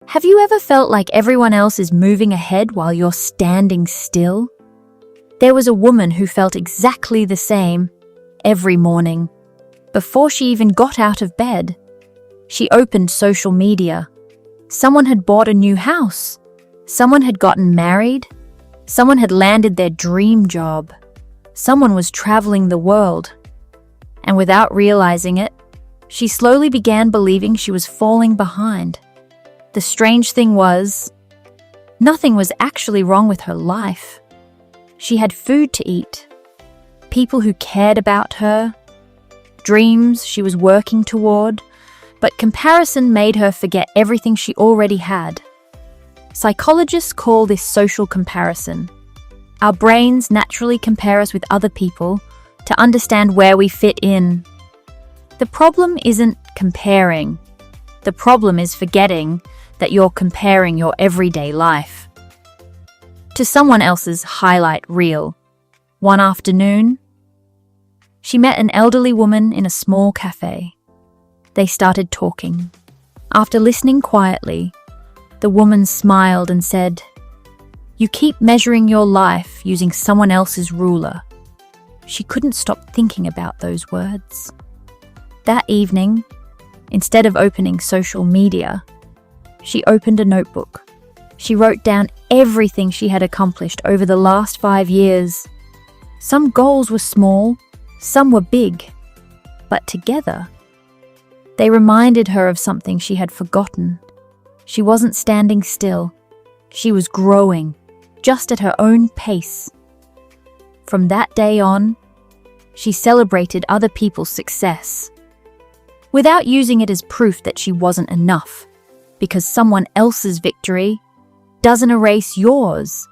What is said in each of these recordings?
Have you ever felt like everyone else is moving ahead while you're standing still? There was a woman who felt exactly the same every morning. Before she even got out of bed, she opened social media. Someone had bought a new house. Someone had gotten married. Someone had landed their dream job. Someone was traveling the world. And without realizing it, she slowly began believing she was falling behind. The strange thing was, nothing was actually wrong with her life. She had food to eat, people who cared about her, dreams she was working toward, but comparison made her forget everything she already had. Psychologists call this social comparison. Our brains naturally compare us with other people to understand where we fit in. The problem isn't comparing. The problem is forgetting that you're comparing your everyday life to someone else's highlight reel. One afternoon, she met an elderly woman in a small cafe. They started talking. After listening quietly, the woman smiled and said, "You keep measuring your life using someone else's ruler." She couldn't stop thinking about those words. That evening, instead of opening social media, she opened a notebook. She wrote down everything she had accomplished over the last 5 years. Some goals were small, some were big, but together, they reminded her of something she had forgotten. She wasn't standing still. She was growing, just at her own pace. From that day on, she celebrated other people's success, without using it as proof that she wasn't enough, because someone else's victory doesn't erase yours.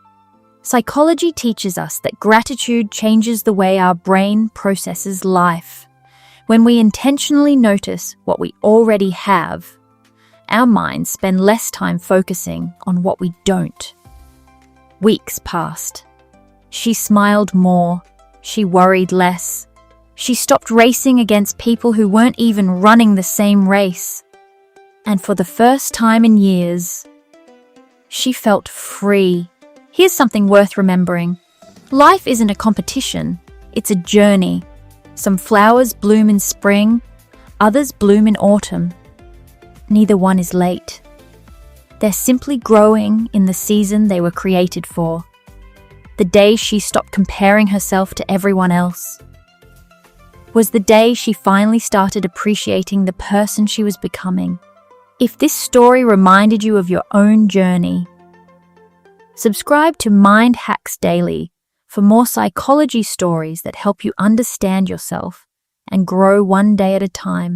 Psychology teaches us that gratitude changes the way our brain processes life. When we intentionally notice what we already have, our minds spend less time focusing on what we don't. Weeks passed. She smiled more. She worried less. She stopped racing against people who weren't even running the same race. And for the first time in years, she felt free. Here's something worth remembering. Life isn't a competition, it's a journey. Some flowers bloom in spring, others bloom in autumn. Neither one is late. They're simply growing in the season they were created for. The day she stopped comparing herself to everyone else was the day she finally started appreciating the person she was becoming. If this story reminded you of your own journey, subscribe to Mind Hacks Daily for more psychology stories that help you understand yourself and grow one day at a time.